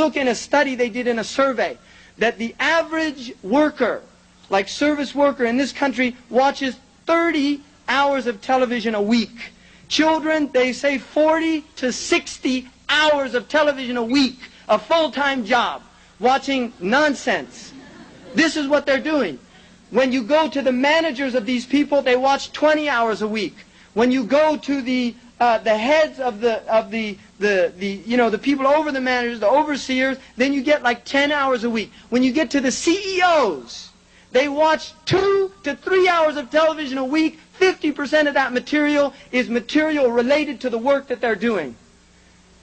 look in a study they did in a survey, that the average worker, like service worker in this country, watches 30 hours of television a week. Children, they say 40 to 60 hours of television a week, a full-time job, watching nonsense. This is what they're doing. When you go to the managers of these people, they watch 20 hours a week. When you go to the heads of the people over the managers, the overseers, then you get like 10 hours a week. When you get to the CEOs, they watch 2 to 3 hours of television a week. 50% of that material is material related to the work that they're doing.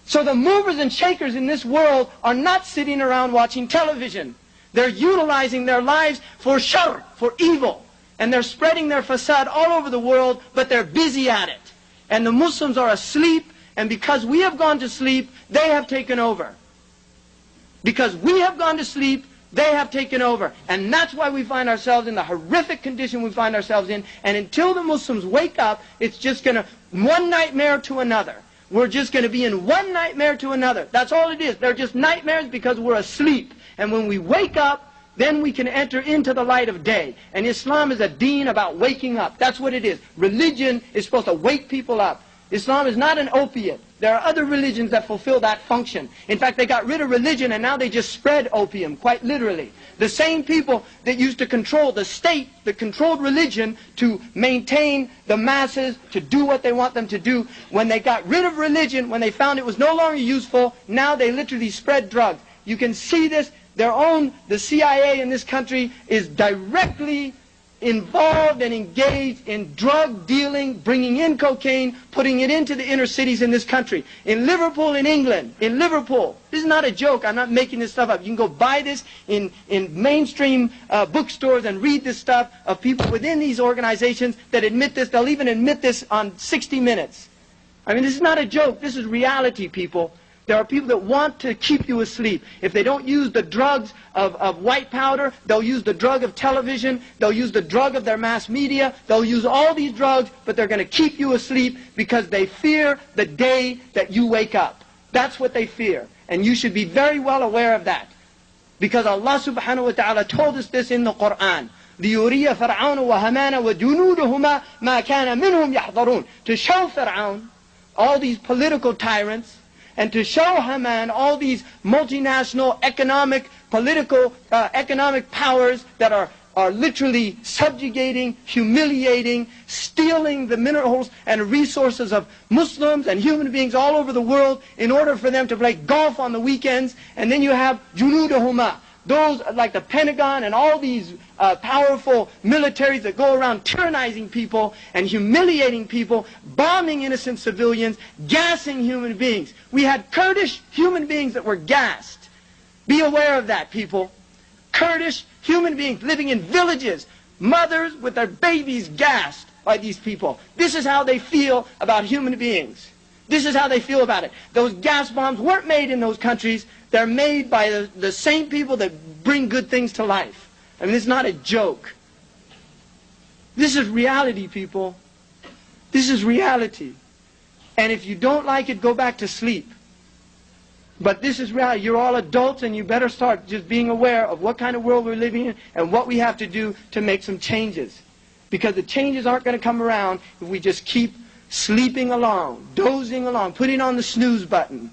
So the movers and shakers in this world are not sitting around watching television. They're utilizing their lives for shar, for evil. And they're spreading their fasad all over the world, but they're busy at it. And the Muslims are asleep, and because we have gone to sleep, they have taken over. Because we have gone to sleep, they have taken over. And that's why we find ourselves in the horrific condition we find ourselves in. And until the Muslims wake up, it's just going to, one nightmare to another. We're just going to be in one nightmare to another. That's all it is. They're just nightmares because we're asleep. And when we wake up, then we can enter into the light of day. And Islam is a deen about waking up. That's what it is. Religion is supposed to wake people up. Islam is not an opiate. There are other religions that fulfill that function. In fact, they got rid of religion and now they just spread opium, quite literally. The same people that used to control the state, that controlled religion to maintain the masses, to do what they want them to do, when they got rid of religion, when they found it was no longer useful, now they literally spread drugs. You can see this. The CIA in this country is directly involved and engaged in drug dealing, bringing in cocaine, putting it into the inner cities in this country. In Liverpool, in England, in Liverpool. This is not a joke. I'm not making this stuff up. You can go buy this in mainstream bookstores and read this stuff of people within these organizations that admit this. They'll even admit this on 60 Minutes. I mean, this is not a joke. This is reality, people. There are people that want to keep you asleep. If they don't use the drugs of white powder, they'll use the drug of television, they'll use the drug of their mass media, they'll use all these drugs, but they're going to keep you asleep because they fear the day that you wake up. That's what they fear. And you should be very well aware of that. Because Allah subhanahu wa ta'ala told us this in the Quran. لِيُرِيَ فَرْعَوْنُ وَهَمَانَ وَجُنُودُهُمَا مَا كَانَ مِنْهُمْ يَحْضَرُونَ. To show Fir'aun, all these political tyrants, and to show Haman all these multinational economic, political, economic powers that are literally subjugating, humiliating, stealing the minerals and resources of Muslims and human beings all over the world in order for them to play golf on the weekends. And then you have Junudahuma, those like the Pentagon and all these powerful militaries that go around tyrannizing people and humiliating people, bombing innocent civilians, gassing human beings. We had Kurdish human beings that were gassed. Be aware of that, people. Kurdish human beings living in villages, mothers with their babies gassed by these people. This is how they feel about human beings. This is how they feel about it. Those gas bombs weren't made in those countries. They're made by the same people that bring good things to life. I mean, it's not a joke. This is reality, people. This is reality. And if you don't like it, go back to sleep. But this is reality. You're all adults and you better start just being aware of what kind of world we're living in and what we have to do to make some changes. Because the changes aren't going to come around if we just keep sleeping along, dozing along, putting on the snooze button.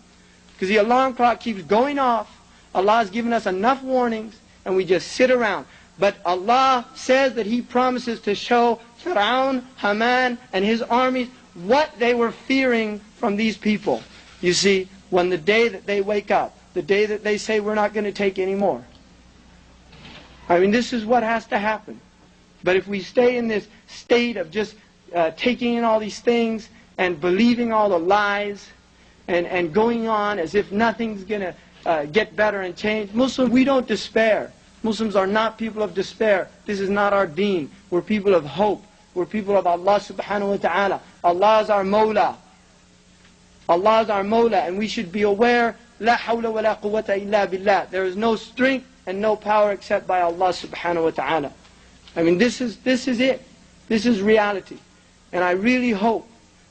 Because the alarm clock keeps going off. Allah has given us enough warnings and we just sit around. But Allah says that He promises to show Fir'aun, Haman, and his armies what they were fearing from these people. You see, when the day that they wake up, the day that they say we're not going to take any more. I mean, this is what has to happen. But if we stay in this state of just taking in all these things and believing all the lies and going on as if nothing's going to get better and change. Muslims, we don't despair. Muslims are not people of despair. This is not our deen. We're people of hope. We're people of Allah subhanahu wa ta'ala. Allah is our Mawla. Allah is our Mawla, and we should be aware, La hawla wa la quwwata illa billah. There is no strength and no power except by Allah subhanahu wa ta'ala. I mean, this is it. This is reality. And I really hope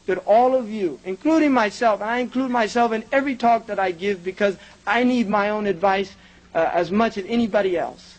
that all of you, including myself, and I include myself in every talk that I give because I need my own advice as much as anybody else,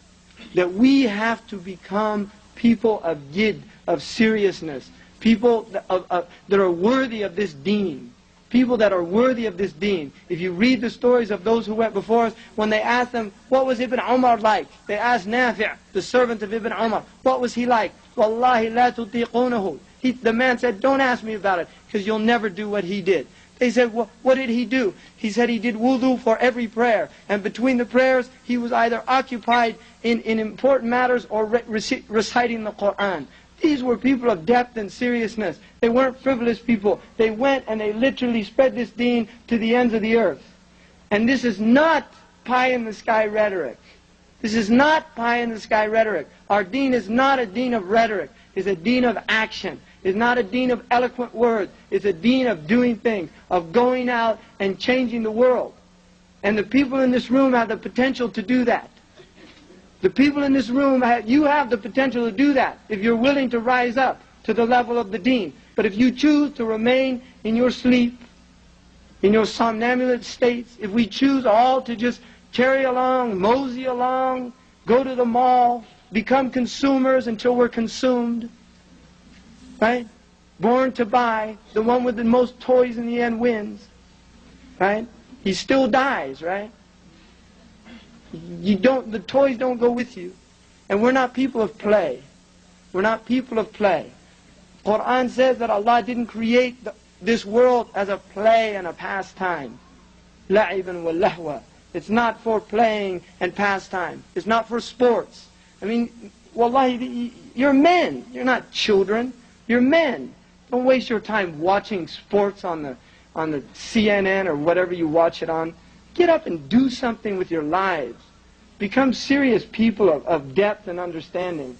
that we have to become people of jid, of seriousness, people that are worthy of this deen. People that are worthy of this deen. If you read the stories of those who went before us, when they asked them, what was Ibn Umar like? They asked Nafi', the servant of Ibn Umar, what was he like? Wallahi la tutiqunahu. The man said, don't ask me about it, because you'll never do what he did. They said, well, what did he do? He said he did wudu for every prayer. And between the prayers, he was either occupied in important matters or reciting the Qur'an. These were people of depth and seriousness. They weren't frivolous people. They went and they literally spread this deen to the ends of the earth. And this is not pie-in-the-sky rhetoric. This is not pie-in-the-sky rhetoric. Our deen is not a deen of rhetoric. It's a deen of action. It's not a deen of eloquent words. It's a deen of doing things, of going out and changing the world. And the people in this room have the potential to do that. The people in this room, you have the potential to do that if you're willing to rise up to the level of the deen. But if you choose to remain in your sleep, in your somnambulent states, if we choose all to just carry along, mosey along, go to the mall, become consumers until we're consumed, right? Born to buy, the one with the most toys in the end wins, right? He still dies, right? The toys don't go with you. And we're not people of play. We're not people of play. Quran says that Allah didn't create this world as a play and a pastime. La'iban wa lahwa. It's not for playing and pastime. It's not for sports. I mean, wallahi, you're men. You're not children. You're men. Don't waste your time watching sports on the CNN or whatever you watch it on. Get up and do something with your lives. Become serious people of depth and understanding.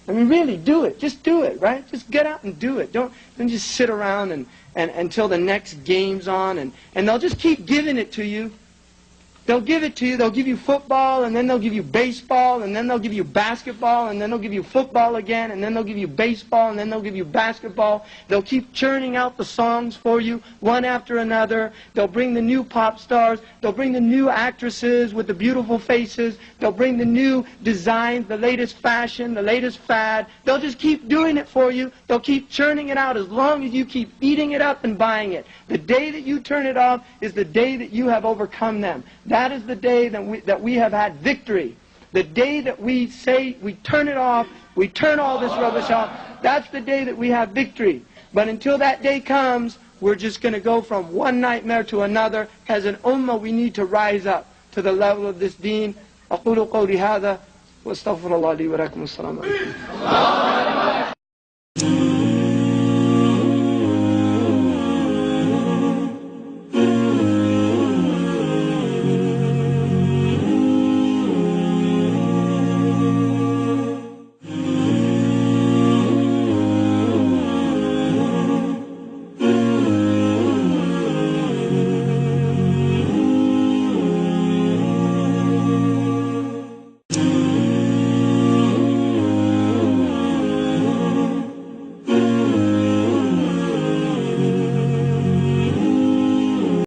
I mean, really, do it. Just do it, right? Just get out and do it. Don't just sit around and until the next game's on, and they'll just keep giving it to you. They'll give it to you. They'll give you football, and then they'll give you baseball, and then they'll give you basketball, and then they'll give you football again, and then they'll give you baseball, and then they'll give you basketball. They'll keep churning out the songs for you, one after another. They'll bring the new pop stars. They'll bring the new actresses with the beautiful faces. They'll bring the new designs, the latest fashion, the latest fad. They'll just keep doing it for you. They'll keep churning it out as long as you keep eating it up and buying it. The day that you turn it off is the day that you have overcome them. That is the day that we have had victory. The day that we say we turn it off, we turn all this rubbish off, that's the day that we have victory. But until that day comes, we're just going to go from one nightmare to another. As an ummah, we need to rise up to the level of this deen. أقول قولي هذا واستغفر الله لي ولكم. السلام عليكم.